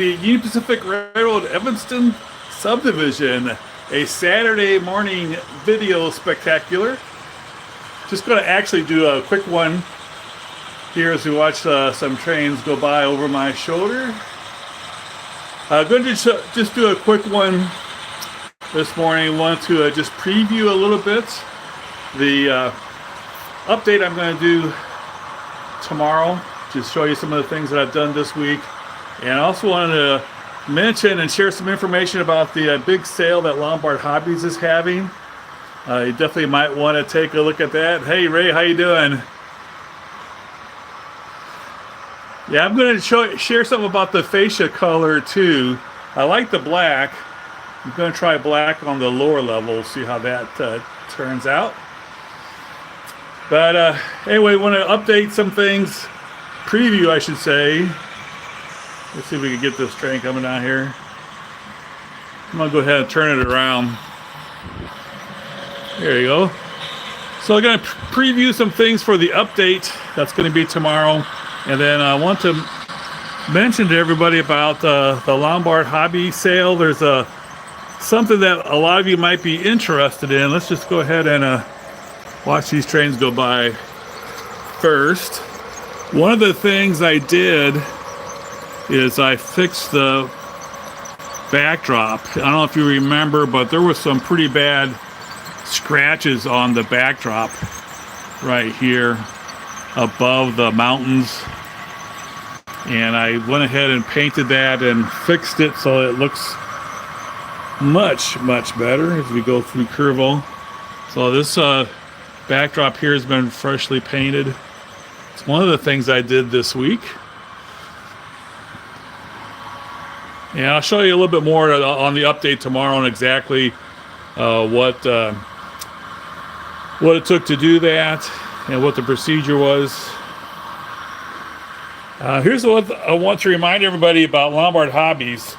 Union Pacific Railroad Evanston subdivision, a Saturday morning video spectacular. Just going to actually do a quick one here as we watch some trains go by over my shoulder. Going to just do a quick one this morning. Want to just preview a little bit the update I'm going to do tomorrow. Just show you some of the things that I've done this week. And I also wanted to mention and share some information about the big sale that Lombard Hobbies is having. You definitely might want to take a look at that. Hey Ray, how you doing? Yeah, I'm going to share something about the fascia color too. I like the black. I'm going to try black on the lower level, see how that turns out. But anyway, want to update some things. Preview, I should say. Let's see if we can get this train coming down here. I'm going to go ahead and turn it around. There you go. So I'm going to preview some things for the update that's going to be tomorrow. And then I want to mention to everybody about the Lombard Hobby sale. There's something that a lot of you might be interested in. Let's just go ahead and watch these trains go by first. One of the things I did is I fixed the backdrop. I don't know if you remember, but there was some pretty bad scratches on the backdrop right here above the mountains. And I went ahead and painted that and fixed it so it looks much, much better as we go through Curvo. So this backdrop here has been freshly painted. It's one of the things I did this week. And I'll show you a little bit more on the update tomorrow on exactly what it took to do that and what the procedure was. Here's what I want to remind everybody about Lombard Hobbies.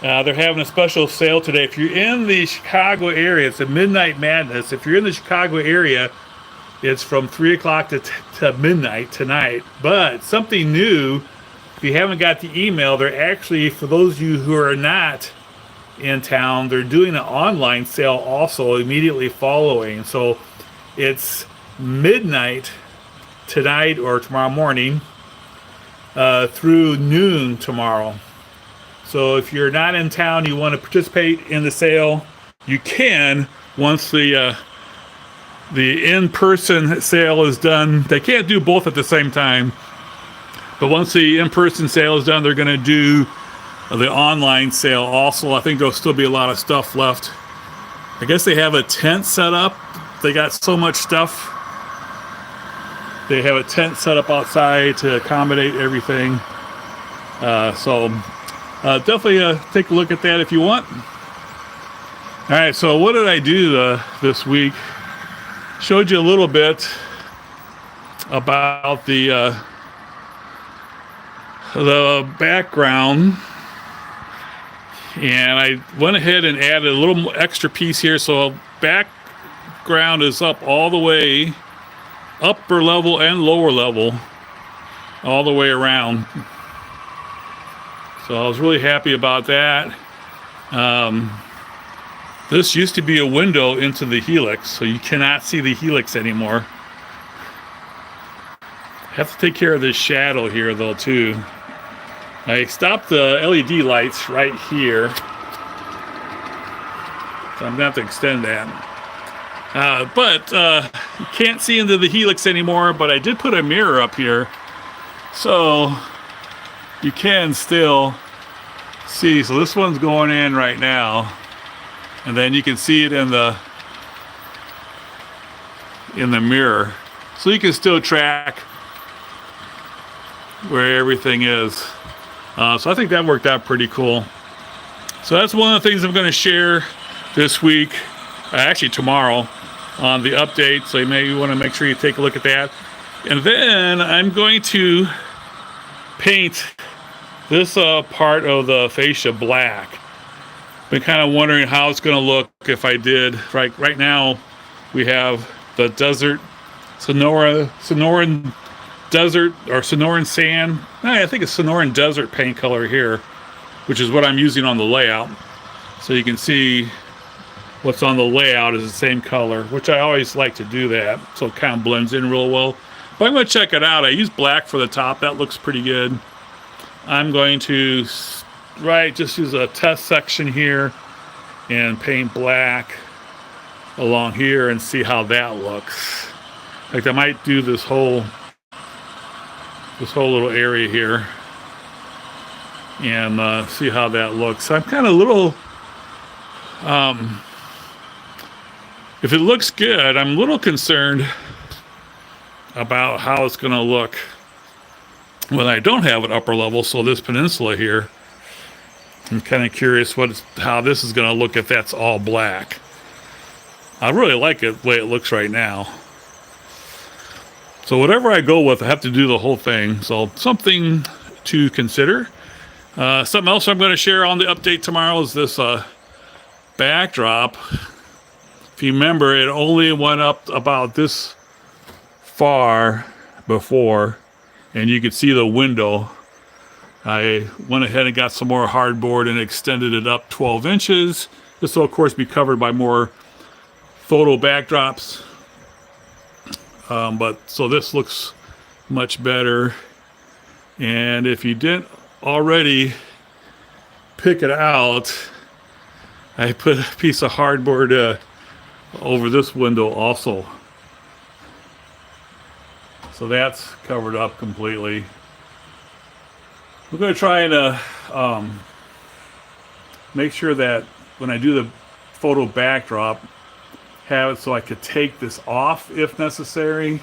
They're having a special sale today. If you're in the Chicago area, it's a Midnight Madness. If you're in the Chicago area, it's from 3 o'clock to midnight tonight. But something new, if you haven't got the email, they're actually, for those of you who are not in town, they're doing an online sale also immediately following. So it's midnight tonight or tomorrow morning through noon tomorrow. So if you're not in town, you want to participate in the sale, you can once the in-person sale is done. They can't do both at the same time. But once the in-person sale is done, they're going to do the online sale also. I think there'll still be a lot of stuff left. I guess they have a tent set up. They got so much stuff. They have a tent set up outside to accommodate everything. So definitely take a look at that if you want. All right, so what did I do this week? Showed you a little bit about the background, and I went ahead and added a little extra piece here. So background is up all the way, upper level and lower level, all the way around. So I was really happy about that. This used to be a window into the helix, so you cannot see the helix anymore. Have to take care of this shadow here though too. I stopped the LED lights right here, so I'm gonna have to extend that. But you can't see into the helix anymore, but I did put a mirror up here, so you can still see. So this one's going in right now, and then you can see it in the mirror, so you can still track where everything is. So I think that worked out pretty cool. So that's one of the things I'm going to share this week, actually tomorrow, on the update. So you may want to make sure you take a look at that. And then I'm going to paint this part of the fascia black. Been kind of wondering how it's going to look if I did. Right now we have the desert Sonoran desert or Sonoran sand. I think it's Sonoran desert paint color here. which is what I'm using on the layout. So you can see what's on the layout is the same color, which I always like to do that, so it kind of blends in real well. But I'm going to check it out. I use black for the top. That looks pretty good. I'm going to just use a test section here and paint black along here and see how that looks. Like I might do this whole little area here and see how that looks. I'm kind of a little, if it looks good, I'm a little concerned about how it's going to look when I don't have an upper level. So this peninsula here, I'm kind of curious how this is going to look if that's all black. I really like it the way it looks right now. So whatever I go with, I have to do the whole thing. So something to consider. Something else I'm going to share on the update tomorrow is this backdrop. If you remember, it only went up about this far before, and you could see the window. I went ahead and got some more hardboard and extended it up 12 inches. This will, of course, be covered by more photo backdrops. But so this looks much better. And if you didn't already pick it out, I put a piece of hardboard over this window also. So that's covered up completely. We're going to try and make sure that when I do the photo backdrop, have it so I could take this off if necessary.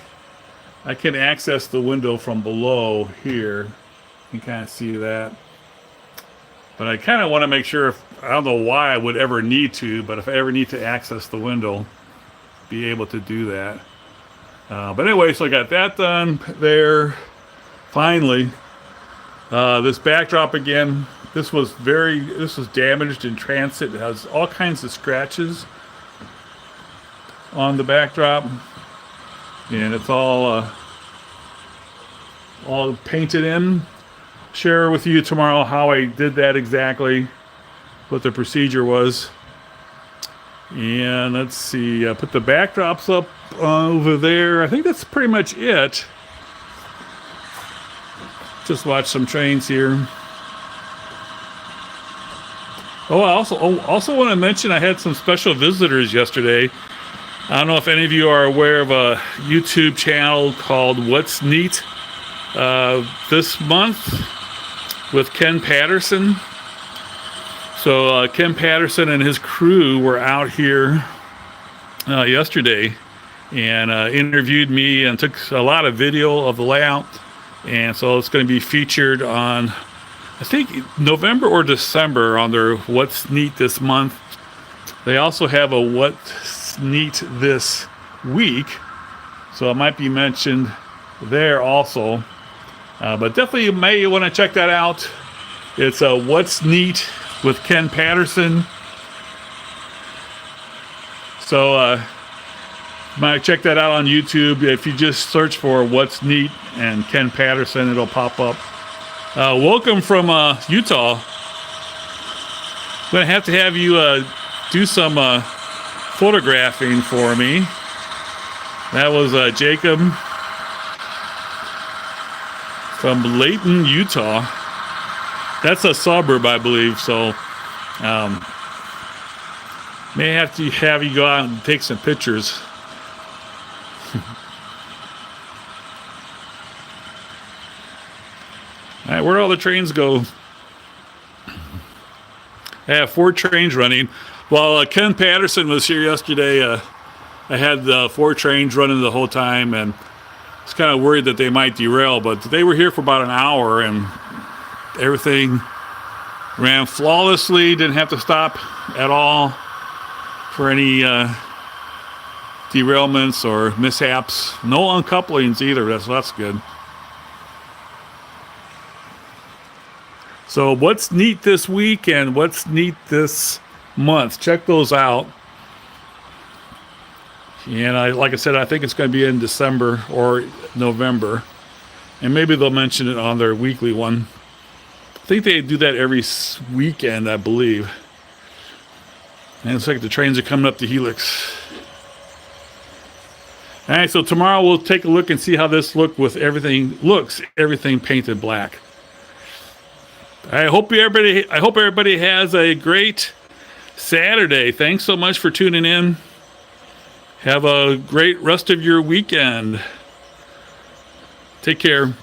I can access the window from below here. You can kind of see that. But I kind of want to make sure, I don't know why I would ever need to, but if I ever need to access the window, be able to do that. But anyway, so I got that done there. Finally, this backdrop again, this was damaged in transit. It has all kinds of scratches on the backdrop, and it's all painted in. Share with you tomorrow how I did that exactly, what the procedure was. And let's see, I put the backdrops up over there. I think that's pretty much it. Just watch some trains here. Oh, I also want to mention I had some special visitors yesterday. I don't know if any of you are aware of a YouTube channel called What's Neat this month with Ken Patterson. So Ken Patterson and his crew were out here yesterday and interviewed me and took a lot of video of the layout. And so it's going to be featured on, I think, November or December on their What's Neat this month. They also have a What's Neat this week, so it might be mentioned there also. But definitely you may want to check that out. It's a What's Neat with Ken Patterson. So might check that out on YouTube. If you just search for What's Neat and Ken Patterson, it'll pop up. Welcome from Utah. I'm going to have you do some photographing for me. That was Jacob from Layton, Utah. That's a suburb, I believe, so may have to have you go out and take some pictures. All right, where'd all the trains go? I have 4 trains running. While Ken Patterson was here yesterday, I had 4 trains running the whole time, and I was kind of worried that they might derail, but they were here for about an hour, and everything ran flawlessly. Didn't have to stop at all for any derailments or mishaps. No uncouplings either. That's good. So what's neat this week and what's neat this month? Check those out. And like I said, I think it's going to be in December or November. And maybe they'll mention it on their weekly one. think they do that every weekend, I believe. And it's like the trains are coming up to Helix. All right, so tomorrow we'll take a look and see how this everything painted black. I hope everybody has a great Saturday. Thanks so much for tuning in. Have a great rest of your weekend. Take care.